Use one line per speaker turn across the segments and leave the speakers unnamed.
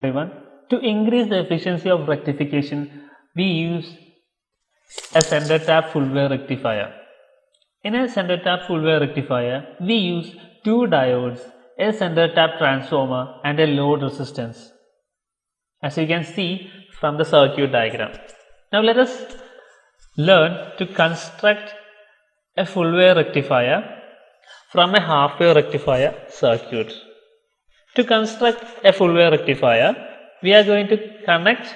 Everyone. To increase the efficiency of rectification, we use a center tap full wave rectifier. In a center tap full wave rectifier, we use two diodes, a center tap transformer and a load resistance, as you can see from the circuit diagram. Now let us learn to construct a full wave rectifier from a half wave rectifier circuit. To construct a full wave rectifier, we are going to connect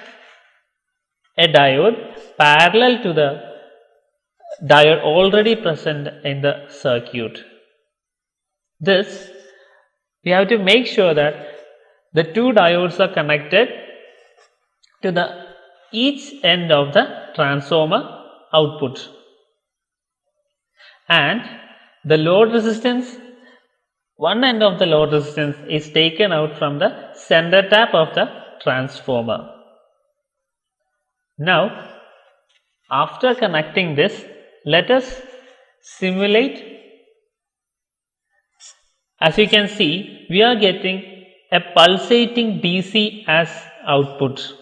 a diode parallel to the diode already present in the circuit. This, we have to make sure that the two diodes are connected to the each end of the transformer output, and the load resistance, one end of the load resistance is taken out from the center tap of the transformer. Now, after connecting this, let us simulate. As you can see, we are getting a pulsating DC as output.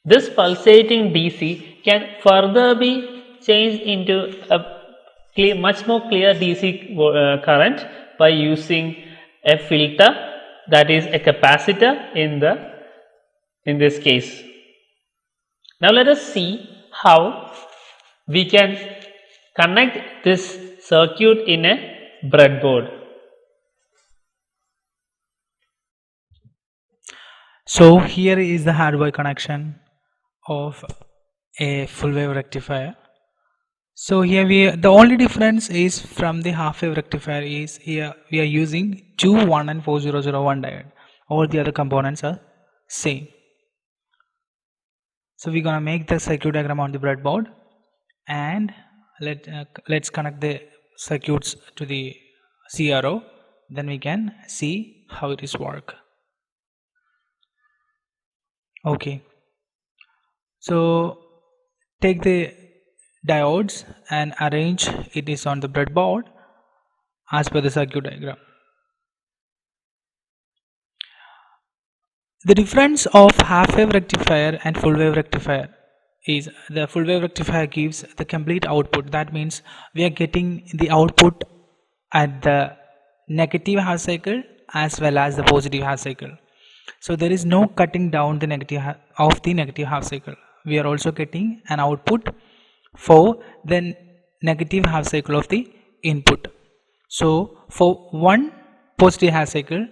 This pulsating DC can further be changed into a much more clear DC current by using a filter, that is a capacitor in this case. Now let us see how we can connect this circuit in a breadboard.
So here is the hardware connection of a full wave rectifier. So here the only difference is from the half wave rectifier is here we are using 2, 1 and 4001 diode. All the other components are same. So we're gonna make the circuit diagram on the breadboard, and let's connect the circuits to the CRO. Then we can see how it is work. Okay. So take the diodes and arrange it is on the breadboard as per the circuit diagram. The difference of half wave rectifier and full wave rectifier is the full wave rectifier gives the complete output. That means we are getting the output at the negative half cycle as well as the positive half cycle. So there is no cutting down the negative half cycle. We are also getting an output for the negative half cycle of the input. So for one positive half cycle,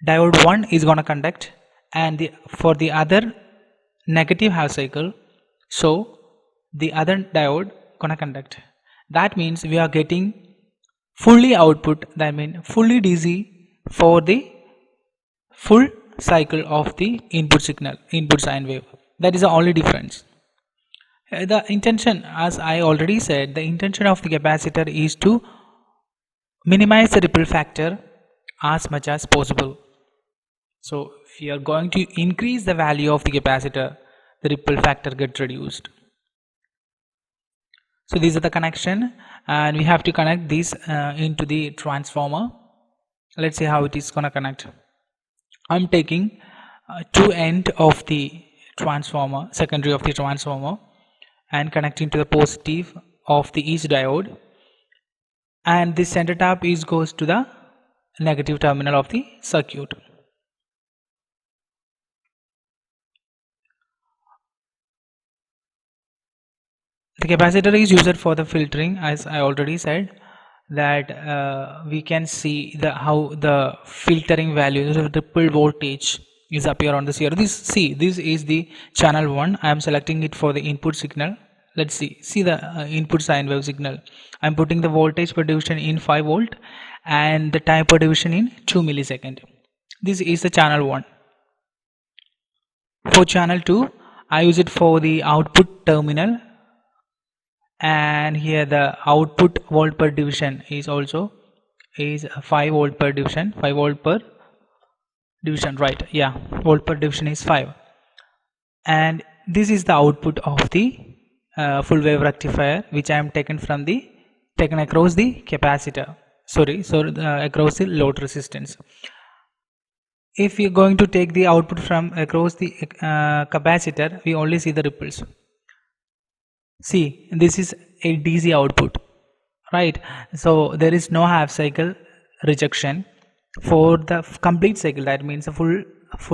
diode 1 is going to conduct, and for the other negative half cycle, so the other diode going to conduct. That means we are getting fully output, that means fully DC for the full cycle of the input signal, input sine wave. That is the only difference. The intention, as I already said, the intention of the capacitor is to minimize the ripple factor as much as possible. So if you are going to increase the value of the capacitor, the ripple factor gets reduced. So these are the connection, and we have to connect this into the transformer. Let's see how it is gonna connect. I'm taking two end of the transformer, secondary of the transformer, and connecting to the positive of the each diode, and this center tap goes to the negative terminal of the circuit. The capacitor is used for the filtering, as I already said, that we can see how the filtering values of the ripple voltage is appear on the CRO. This is the channel 1. I am selecting it for the input signal. Let's see the input sine wave signal. I'm putting the voltage per division in 5 volt and the time per division in 2 millisecond. This is the channel 1. For channel 2, I use it for the output terminal, and here the output volt per division is also is 5 volt per division, 5 volt per division, right? Yeah, volt per division is 5, and this is the output of the full wave rectifier, which I am taken across the capacitor, across the load resistance. If you're going to take the output from across the capacitor, we only see the ripples. See, this is a DC output, right? So there is no half cycle rejection for the complete cycle. That means a full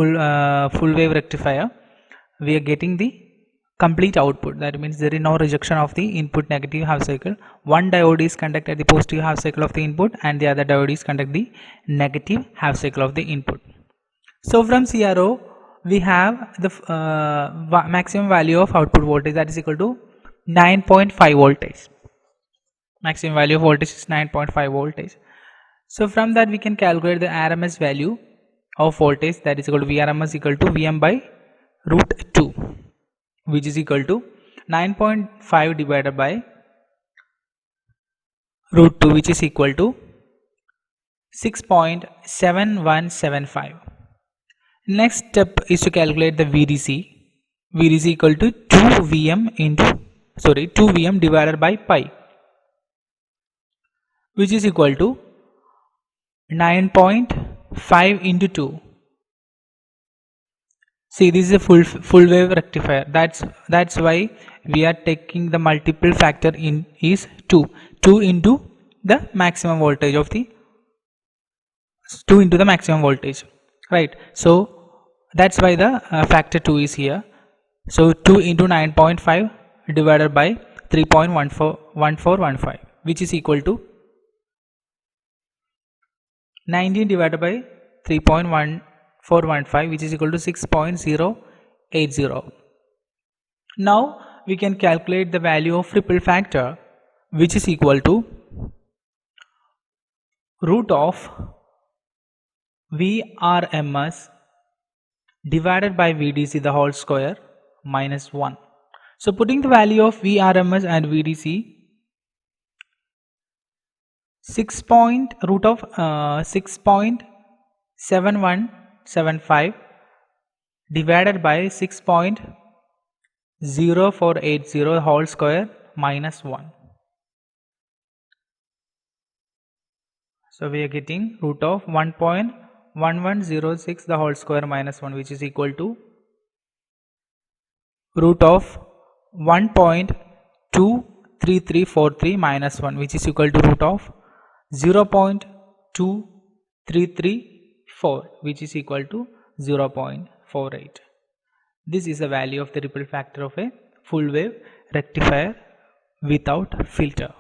wave rectifier. We are getting the complete output. That means there is no rejection of the input negative half cycle. One diode is conduct at the positive half cycle of the input, and the other diode is conduct the negative half cycle of the input. So from CRO, we have the maximum value of output voltage, that is equal to 9.5 voltage. Maximum value of voltage is 9.5 voltage. So from that we can calculate the RMS value of voltage, that is equal to Vrms equal to Vm by root 2, which is equal to 9.5 divided by root 2, which is equal to 6.7175. Next step is to calculate the VDC. VDC equal to 2 Vm divided by pi, which is equal to 9.5 into 2. See, this is a full wave rectifier. That's why we are taking the multiple factor in is 2 into the maximum voltage of the 2 into the maximum voltage, right? So that's why the factor 2 is here. So 2 into 9.5 divided by 3.1415, which is equal to 19 divided by 3.1415, which is equal to 6.080. Now we can calculate the value of ripple factor, which is equal to root of Vrms divided by VDC the whole square minus 1. So putting the value of Vrms and VDC, root of 6.7175 divided by 6.0480 whole square minus 1. So we are getting root of 1.1106 the whole square minus 1, which is equal to root of 1.23343 minus 1, which is equal to root of 0.2334, which is equal to 0.48. This is the value of the ripple factor of a full wave rectifier without filter.